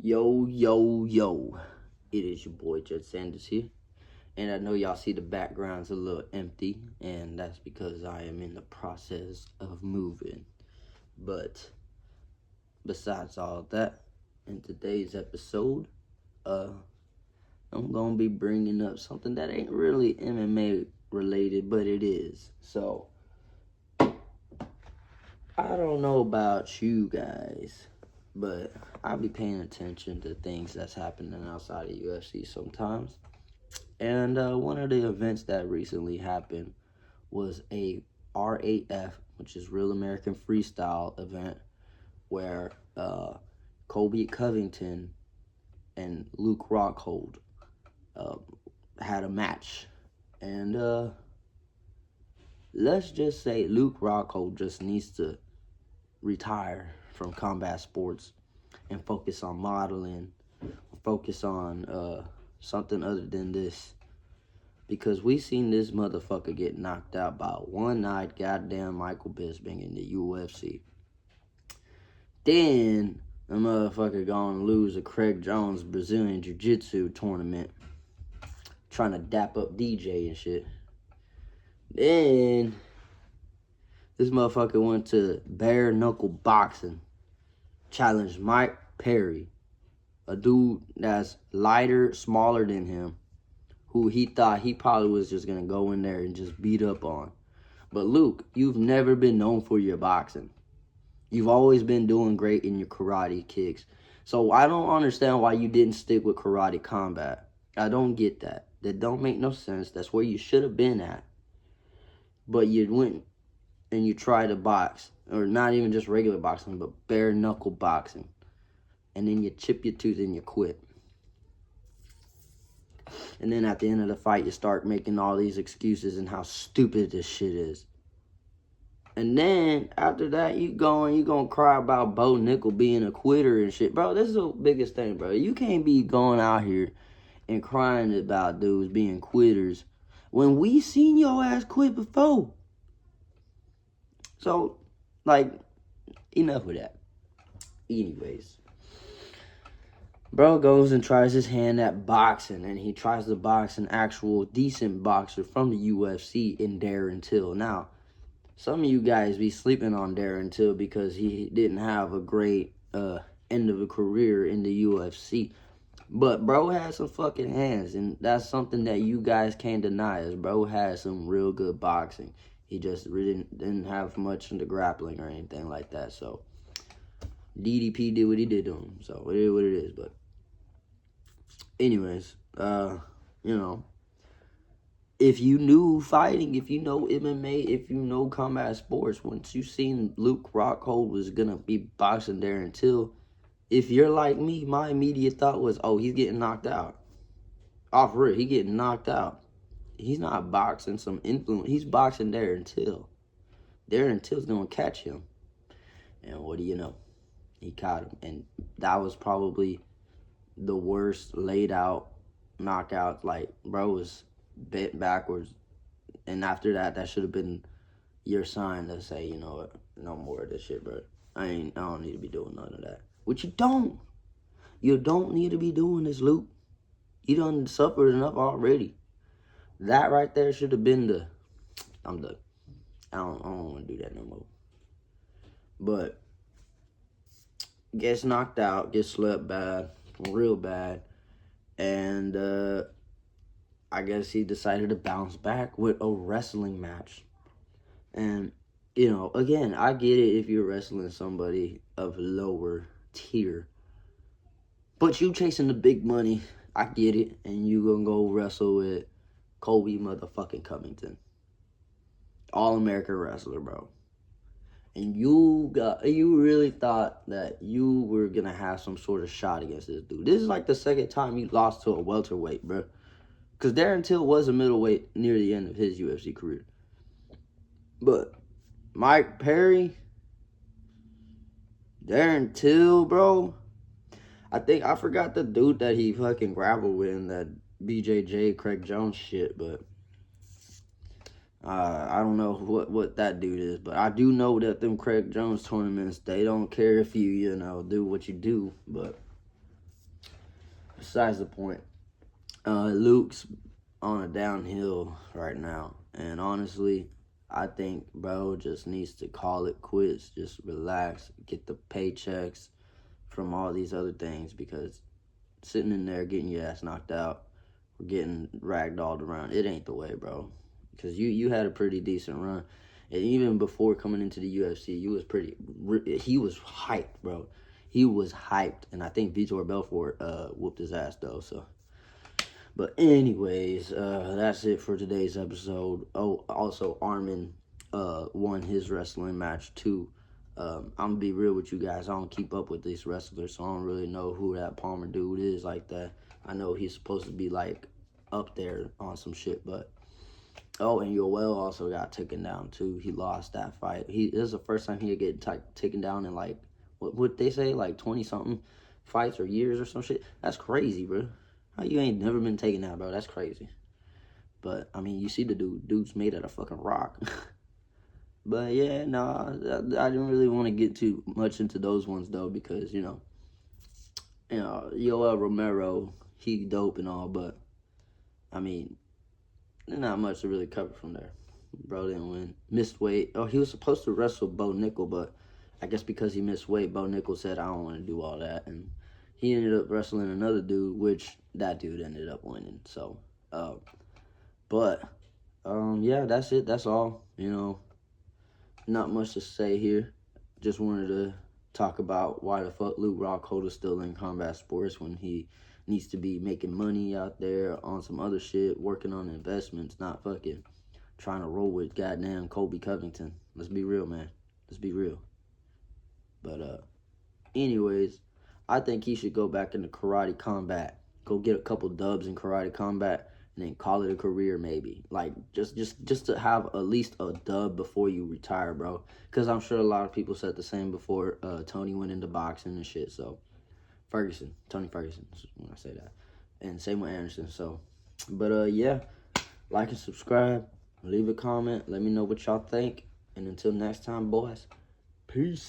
Yo, yo, yo. It is your boy Jed Sanders here. And I know y'all see the background's a little empty, and that's because I am in the process of moving. But besides all of that, in today's episode, I'm gonna be bringing up something that ain't really MMA related, but it is. So, I don't know about you guys, but I'll be paying attention to things that's happening outside of UFC sometimes. And one of the events that recently happened was a RAF, which is Real American Freestyle event, where Colby Covington and Luke Rockhold had a match. And let's just say Luke Rockhold just needs to retire from combat sports and focus on modeling, focus on something other than this, because we seen this motherfucker get knocked out by one-eyed goddamn Michael Bisping in the UFC. Then the motherfucker gonna lose a Craig Jones Brazilian Jiu-Jitsu tournament, trying to dap up DJ and shit. Then this motherfucker went to bare knuckle boxing, challenged Mike Perry, a dude that's lighter, smaller than him, who he thought he probably was just going to go in there and just beat up on. But Luke, you've never been known for your boxing. You've always been doing great in your karate kicks. So I don't understand why you didn't stick with karate combat. I don't get that. That don't make no sense. That's where you should have been at. But you went and you tried to box, or not even just regular boxing, but bare knuckle boxing. And then you chip your tooth and you quit. And then at the end of the fight, you start making all these excuses and how stupid this shit is. And then after that, you gonna cry about Bo Nickel being a quitter and shit. Bro, this is the biggest thing, bro. You can't be going out here and crying about dudes being quitters when we seen your ass quit before. So, like, enough of that. Anyways, bro goes and tries his hand at boxing, and he tries to box an actual decent boxer from the UFC in Darren Till. Now, some of you guys be sleeping on Darren Till because he didn't have a great end of a career in the UFC. But bro has some fucking hands, and that's something that you guys can't deny, is bro has some real good boxing. He just really didn't have much into grappling or anything like that. So DDP did what he did to him. So it is what it is. But anyways, if you knew fighting, if you know MMA, if you know combat sports, once you seen Luke Rockhold was gonna be boxing there until, if you're like me, my immediate thought was, oh, he's getting knocked out. Off rip, he getting knocked out. He's not boxing some influence. He's boxing Darren Till. Darren Till's gonna catch him. And what do you know? He caught him. And that was probably the worst laid out knockout. Like, bro was bent backwards. And after that, that should have been your sign to say, you know what, no more of this shit, bro. I don't need to be doing none of that. Which you don't. You don't need to be doing this, Luke. You done suffered enough already. That right there should have been the, I'm done. I don't want to do that no more. But gets knocked out, gets slept bad, real bad, and I guess he decided to bounce back with a wrestling match. And again, I get it if you're wrestling somebody of lower tier, but you chasing the big money, I get it, and you gonna go wrestle with Colby motherfucking Covington, All-American wrestler, bro. And you really thought that you were gonna have some sort of shot against this dude. This is like the second time you lost to a welterweight, bro. Because Darren Till was a middleweight near the end of his UFC career. But Mike Perry, Darren Till, bro. I forgot the dude that he fucking grappled with in that BJJ Craig Jones shit, but I don't know what that dude is, but I do know that them Craig Jones tournaments, they don't care if you do what you do, but besides the point. Luke's on a downhill right now, and honestly, I think bro just needs to call it quits. Just relax, get the paychecks from all these other things, because sitting in there getting your ass knocked out or getting ragdolled around, it ain't the way, bro. Because you had a pretty decent run, and even before coming into the UFC, you was pretty. He was hyped, bro. He was hyped, and I think Vitor Belfort whooped his ass though. So, but anyways, that's it for today's episode. Oh, also Armin won his wrestling match too. I'm gonna be real with you guys. I don't keep up with these wrestlers, so I don't really know who that Palmer dude is like that. I know he's supposed to be like up there on some shit, but oh, and Yoel also got taken down too. He lost that fight. This is the first time he'd get taken down in like what would they say, like 20 something fights or years or some shit. That's crazy, bro. How you ain't never been taken out, bro? That's crazy. But I mean, you see the dude's made out of fucking rock. But yeah, no, I didn't really want to get too much into those ones though, because you know, Yoel Romero, he dope and all, but I mean, there's not much to really cover from there. Bro didn't win. Missed weight. Oh, he was supposed to wrestle Bo Nickel, but I guess because he missed weight, Bo Nickel said, I don't want to do all that. And he ended up wrestling another dude, which that dude ended up winning. So, yeah, that's it. That's all. You know, not much to say here. Just wanted to talk about why the fuck Luke Rockhold is still in combat sports when he needs to be making money out there on some other shit, working on investments, not fucking trying to roll with goddamn Colby Covington. Let's be real, man. Let's be real. But anyways, I think he should go back into karate combat. Go get a couple dubs in karate combat and then call it a career, maybe. Like just to have at least a dub before you retire, bro. Because I'm sure a lot of people said the same before Tony went into boxing and shit. So Tony Ferguson, when I say that, and same with Anderson. So, but yeah, like and subscribe, leave a comment, let me know what y'all think, and until next time, boys, peace.